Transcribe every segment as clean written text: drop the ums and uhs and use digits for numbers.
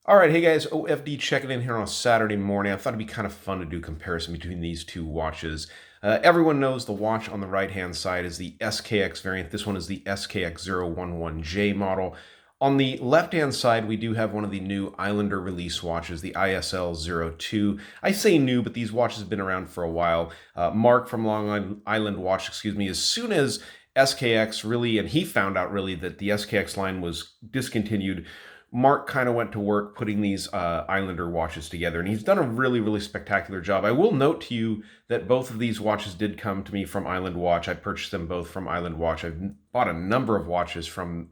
All right, hey guys, OFD checking in here on a Saturday morning. I thought it'd be kind of fun to do a comparison between these two watches. Everyone knows the watch on the right-hand side is the SKX variant. This one is the SKX011J model. On the left-hand side, we do have one of the new Islander release watches, the ISL02. I say new, but these watches have been around for a while. Mark from Long Island Watch, excuse me, as soon as SKX really, and he found out really that the SKX line was discontinued, Mark kind of went to work putting these Islander watches together, and he's done a really, really spectacular job. I will note to you that both of these watches did come to me from Island Watch. I purchased them both from Island Watch. I've bought a number of watches from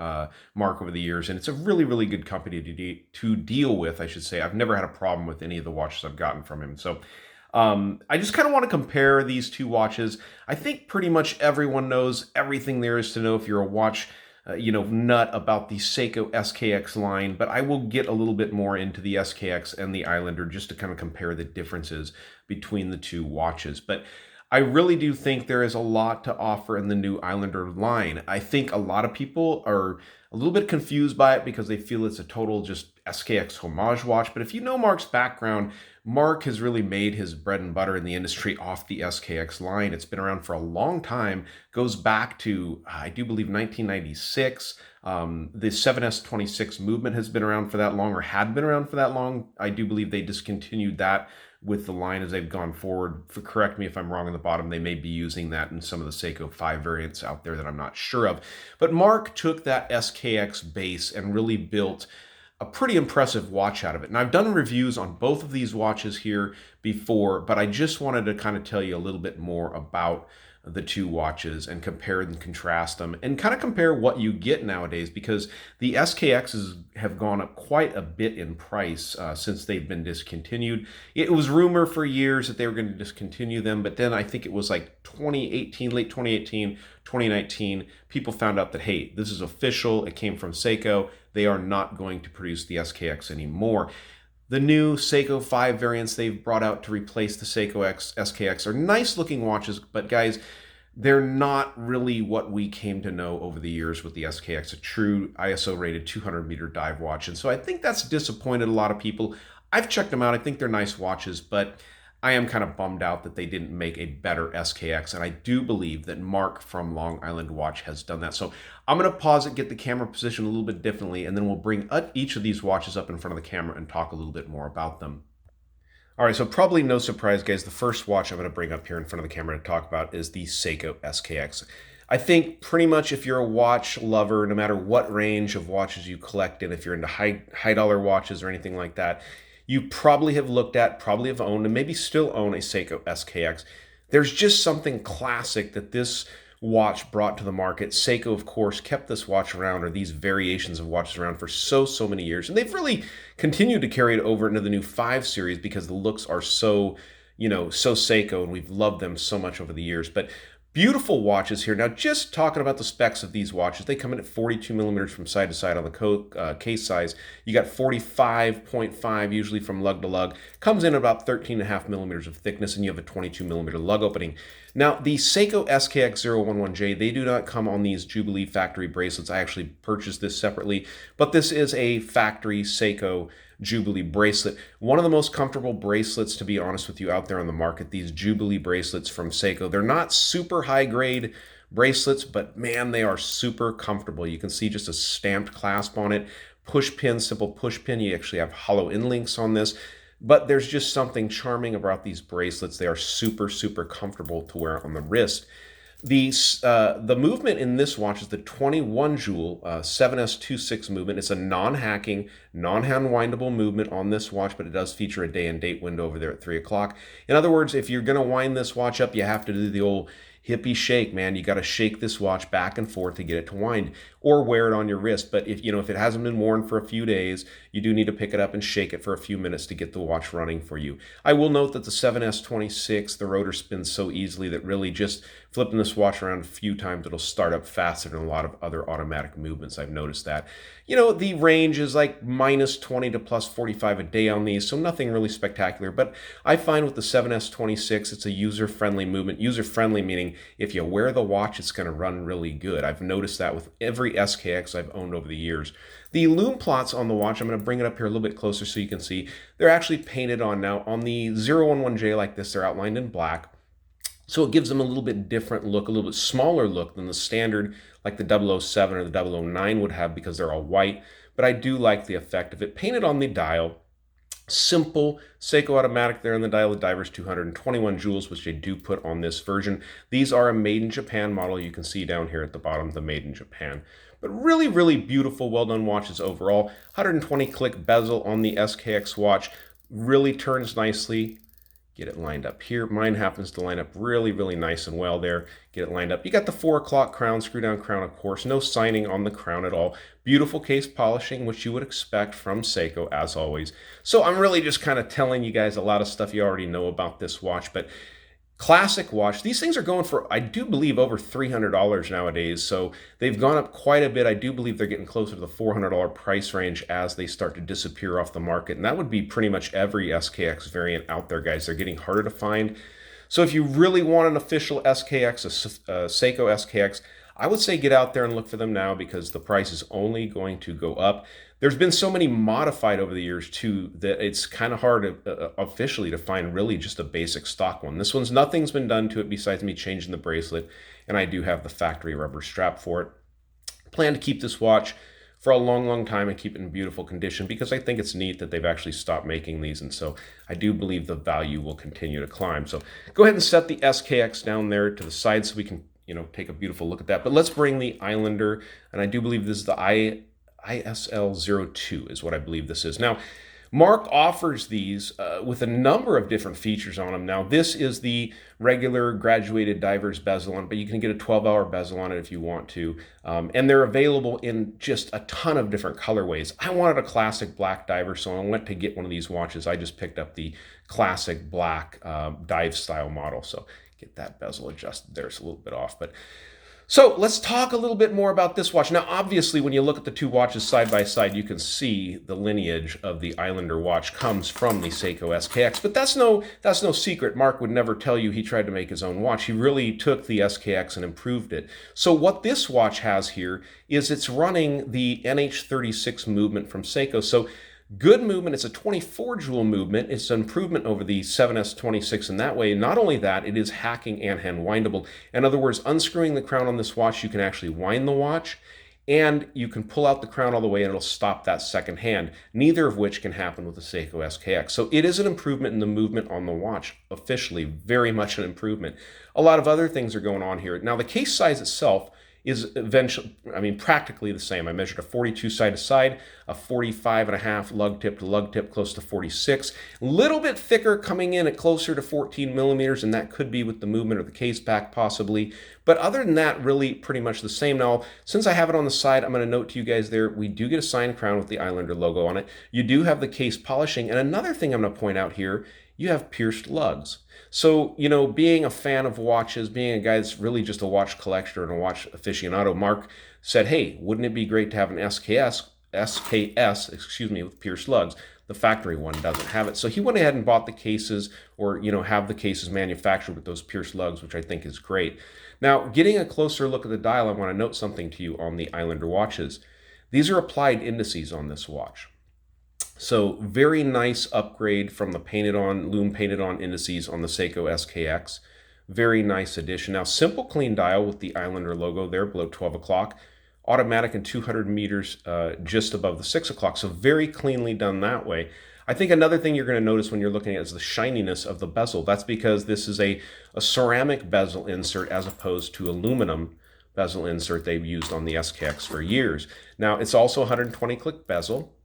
Mark over the years, and it's a really, really good company to deal with, I should say. I've never had a problem with any of the watches I've gotten from him. So I just kind of want to compare these two watches. I think pretty much everyone knows everything there is to know if you're a watch nut about the Seiko SKX line, but I will get a little bit more into the SKX and the Islander just to kind of compare the differences between the two watches. But I really do think there is a lot to offer in the new Islander line. I think a lot of people are a little bit confused by it because they feel it's a total just SKX homage watch. But if you know Mark's background, Mark has really made his bread and butter in the industry off the SKX line. It's been around for a long time, goes back to, I do believe, 1996. The 7S26 movement has been around for that long, or had been around for that long. I do believe they discontinued that with the line as they've gone forward. Correct me if I'm wrong on the bottom. They may be using that in some of the Seiko 5 variants out there that I'm not sure of. But Mark took that SKX base and really built a pretty impressive watch out of it. And I've done reviews on both of these watches here before, but I just wanted to kind of tell you a little bit more about the two watches and compare and contrast them and kind of compare what you get nowadays, because the SKXs have gone up quite a bit in price since they've been discontinued. It was rumor for years that they were going to discontinue them, but then I think it was like 2018, late 2018, 2019, people found out that, hey, this is official. It came from Seiko. They are not going to produce the SKX anymore. The new Seiko 5 variants they've brought out to replace the Seiko SKX are nice looking watches, but guys, they're not really what we came to know over the years with the SKX, a true ISO rated 200-meter dive watch. And so I think that's disappointed a lot of people. I've checked them out. I think they're nice watches, but I am kind of bummed out that they didn't make a better SKX, and I do believe that Mark from Long Island Watch has done that. So I'm going to pause it, get the camera positioned a little bit differently, and then we'll bring each of these watches up in front of the camera and talk a little bit more about them. All right, so probably no surprise, guys, the first watch I'm going to bring up here in front of the camera to talk about is the Seiko SKX. I think pretty much if you're a watch lover, no matter what range of watches you collect in, if you're into high dollar watches or anything like that, you probably have looked at, probably have owned, and maybe still own a Seiko SKX. There's just something classic that this watch brought to the market. Seiko, of course, kept this watch around, or these variations of watches around, for so many years. And they've really continued to carry it over into the new 5 series because the looks are so Seiko, and we've loved them so much over the years. But beautiful watches here. Now, just talking about the specs of these watches, they come in at 42 millimeters from side to side on the case size. You got 45.5 usually from lug to lug. Comes in about 13.5 millimeters of thickness, and you have a 22 millimeter lug opening. Now, the Seiko SKX011J, they do not come on these Jubilee factory bracelets. I actually purchased this separately, but this is a factory Seiko Jubilee bracelet. One of the most comfortable bracelets, to be honest with you, out there on the market, these Jubilee bracelets from Seiko. They're not super high grade bracelets, but man, they are super comfortable. You can see just a stamped clasp on it. Push pin, simple push pin. You actually have hollow end links on this. But there's just something charming about these bracelets. They are super comfortable to wear on the wrist. The movement in this watch is the 21 joule 7S26 movement. It's a non-hacking, non-hand windable movement on this watch, but it does feature a day and date window over there at 3 o'clock. In other words, if you're going to wind this watch up, you have to do the old hippie shake, man. You got to shake this watch back and forth to get it to wind, or wear it on your wrist. But if it hasn't been worn for a few days, you do need to pick it up and shake it for a few minutes to get the watch running for you. I will note that the 7S26, the rotor spins so easily that really just flipping this watch around a few times, it'll start up faster than a lot of other automatic movements. I've noticed that. You know, the range is like -20 to +45 a day on these, so nothing really spectacular. But I find with the 7S26, it's a user-friendly movement. User-friendly meaning if you wear the watch, it's going to run really good. I've noticed that with every SKX I've owned over the years. The lume plots on the watch, I'm going to bring it up here a little bit closer so you can see. They're actually painted on now. On the 011J like this, they're outlined in black. So it gives them a little bit different look, a little bit smaller look than the standard like the 007 or the 009 would have because they're all white. But I do like the effect of it. Painted on the dial, simple Seiko automatic there on the dial. The diver's 221 jewels, which they do put on this version. These are a made in Japan model. You can see down here at the bottom, the made in Japan. But really, really beautiful, well-done watches overall. 120 click bezel on the SKX watch. Really turns nicely. Get it lined up here. Mine happens to line up really, really nice and well there. Get it lined up. You got the 4 o'clock crown, screw down crown, of course. No signing on the crown at all. Beautiful case polishing, which you would expect from Seiko, as always. So I'm really just kind of telling you guys a lot of stuff you already know about this watch, but classic watch. These things are going for, I do believe, over $300 nowadays. So they've gone up quite a bit. I do believe they're getting closer to the $400 price range as they start to disappear off the market. And that would be pretty much every SKX variant out there, guys. They're getting harder to find. So if you really want an official SKX, a Seiko SKX, I would say get out there and look for them now because the price is only going to go up. There's been so many modified over the years too that it's kind of hard officially to find really just a basic stock one. This one's nothing's been done to it besides me changing the bracelet, and I do have the factory rubber strap for it. Plan to keep this watch for a long, long time and keep it in beautiful condition because I think it's neat that they've actually stopped making these, and so I do believe the value will continue to climb. So go ahead and set the SKX down there to the side so we can, you know, take a beautiful look at that. But let's bring the Islander, and I do believe this is the ISL02 is what I believe this is. Now, Mark offers these with a number of different features on them. Now, this is the regular graduated diver's bezel on it, but you can get a 12-hour bezel on it if you want to. And they're available in just a ton of different colorways. I wanted a classic black diver, so I went to get one of these watches. I just picked up the classic black dive style model. So get that bezel adjusted there. It's a little bit off, but so let's talk a little bit more about this watch. Now, obviously, when you look at the two watches side by side, you can see the lineage of the Islander watch comes from the Seiko SKX, but that's no secret. Mark would never tell you he tried to make his own watch. He really took the SKX and improved it. So what this watch has here is it's running the NH36 movement from Seiko. So good movement. It's a 24 jewel movement. It's an improvement over the 7S26 in that way. Not only that, it is hacking and hand windable. In other words, unscrewing the crown on this watch, you can actually wind the watch and you can pull out the crown all the way and it'll stop that second hand, neither of which can happen with the Seiko SKX. So it is an improvement in the movement on the watch, officially very much an improvement. A lot of other things are going on here. Now the case size itself is eventually, practically the same. I measured a 42 side to side, a 45.5 lug tip to lug tip, close to 46. A little bit thicker coming in at closer to 14 millimeters, and that could be with the movement of the case back possibly. But other than that, really pretty much the same. Now, since I have it on the side, I'm going to note to you guys there, we do get a signed crown with the Islander logo on it. You do have the case polishing. And another thing I'm going to point out here, you have pierced lugs. So, you know, being a fan of watches, being a guy that's really just a watch collector and a watch aficionado, Mark said, hey, wouldn't it be great to have an SKS, with pierced lugs? The factory one doesn't have it. So he went ahead and bought the cases, or, you know, have the cases manufactured with those pierced lugs, which I think is great. Now, getting a closer look at the dial, I want to note something to you on the Islander watches. These are applied indices on this watch. So very nice upgrade from the lume painted on indices on the Seiko SKX. Very nice addition. Now, simple clean dial with the Islander logo there below 12 o'clock. Automatic and 200 meters just above the 6 o'clock. So very cleanly done that way. I think another thing you're going to notice when you're looking at is the shininess of the bezel. That's because this is a ceramic bezel insert as opposed to aluminum bezel insert they've used on the SKX for years. Now, it's also a 120 click bezel.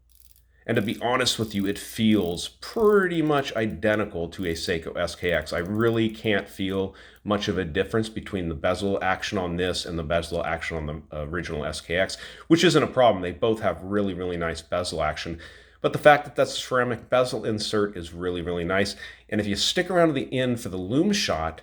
And to be honest with you, it feels pretty much identical to a Seiko SKX. I really can't feel much of a difference between the bezel action on this and the bezel action on the original SKX, which isn't a problem. They both have really, really nice bezel action. But the fact that that's a ceramic bezel insert is really, really nice. And if you stick around to the end for the lume shot,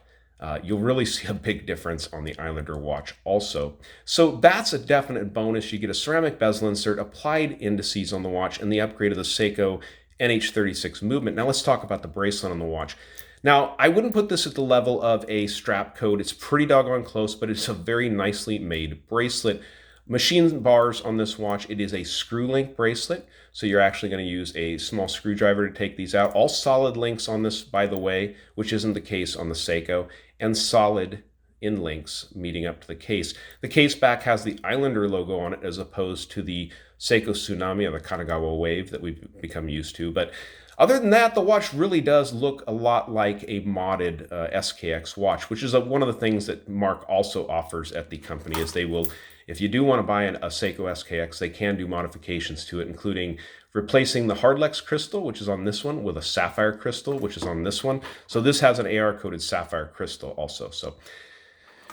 you'll really see a big difference on the Islander watch also. So that's a definite bonus. You get a ceramic bezel insert, applied indices on the watch, and the upgrade of the Seiko NH36 movement. Now let's talk about the bracelet on the watch. Now, I wouldn't put this at the level of a strap code. It's pretty doggone close, but it's a very nicely made bracelet. Machine bars on this watch, it is a screw link bracelet, so you're actually going to use a small screwdriver to take these out. All solid links on this, by the way, which isn't the case on the Seiko, and solid in links meeting up to the case. The case back has the Islander logo on it as opposed to the Seiko Tsunami or the Kanagawa Wave that we've become used to. But other than that, the watch really does look a lot like a modded SKX watch, which is one of the things that Mark also offers at the company, is they will, if you do want to buy a Seiko SKX, they can do modifications to it, including replacing the Hardlex crystal, which is on this one, with a sapphire crystal, which is on this one. So this has an AR-coated sapphire crystal also. So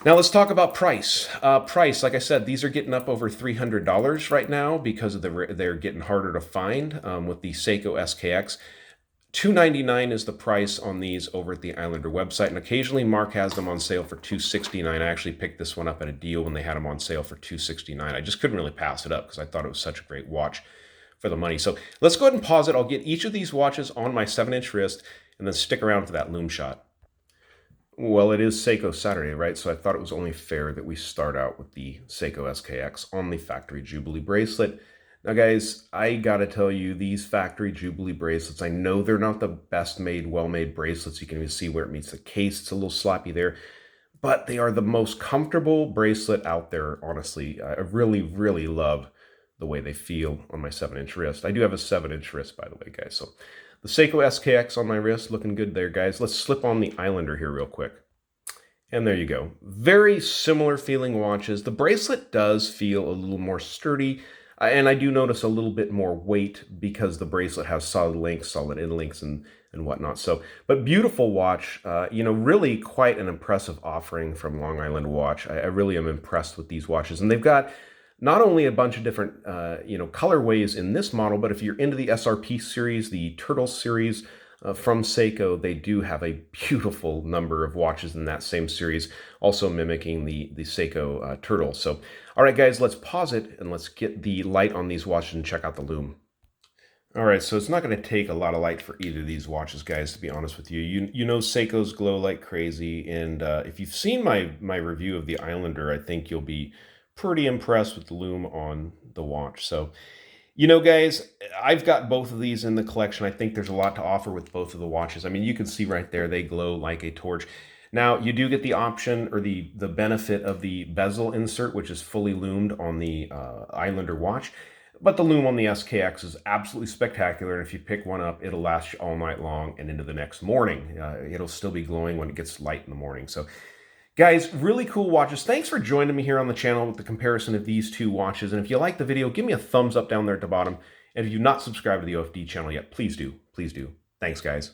now let's talk about price. Like I said, these are getting up over $300 right now because of they're getting harder to find with the Seiko SKX. $299 is the price on these over at the Islander website, and occasionally Mark has them on sale for $269. I actually picked this one up at a deal when they had them on sale for $269. I just couldn't really pass it up because I thought it was such a great watch for the money. So let's go ahead and pause it. I'll get each of these watches on my 7-inch wrist and then stick around for that loom shot. Well, it is Seiko Saturday, right? So I thought it was only fair that we start out with the Seiko SKX on the Factory Jubilee bracelet. Now, guys, I gotta tell you, these Factory Jubilee bracelets, I know they're not the best made, well-made bracelets. You can even see where it meets the case. It's a little sloppy there, but they are the most comfortable bracelet out there, honestly. I really, really love the way they feel on my 7-inch wrist. I do have a 7-inch wrist, by the way, guys. So the Seiko SKX on my wrist, looking good there, guys. Let's slip on the Islander here real quick. And there you go. Very similar feeling watches. The bracelet does feel a little more sturdy, and I do notice a little bit more weight because the bracelet has solid links, solid in links, and whatnot. So, but beautiful watch. You know, really quite an impressive offering from Long Island Watch. I really am impressed with these watches, and they've got not only a bunch of different, you know, colorways in this model, but if you're into the SRP series, the Turtle series from Seiko, they do have a beautiful number of watches in that same series, also mimicking the Seiko Turtle. So, all right, guys, let's pause it and let's get the light on these watches and check out the lume. All right, so it's not going to take a lot of light for either of these watches, guys, to be honest with you. You know Seiko's glow like crazy, and if you've seen my review of the Islander, I think you'll be pretty impressed with the lume on the watch. So, you know, guys, I've got both of these in the collection. I think there's a lot to offer with both of the watches. I mean, you can see right there, they glow like a torch. Now, you do get the option or the benefit of the bezel insert, which is fully loomed on the Islander watch. But the lume on the SKX is absolutely spectacular, and if you pick one up, it'll last you all night long and into the next morning. It'll still be glowing when it gets light in the morning. So, guys, really cool watches. Thanks for joining me here on the channel with the comparison of these two watches. And if you like the video, give me a thumbs up down there at the bottom. And if you've not subscribed to the OFD channel yet, please do. Please do. Thanks, guys.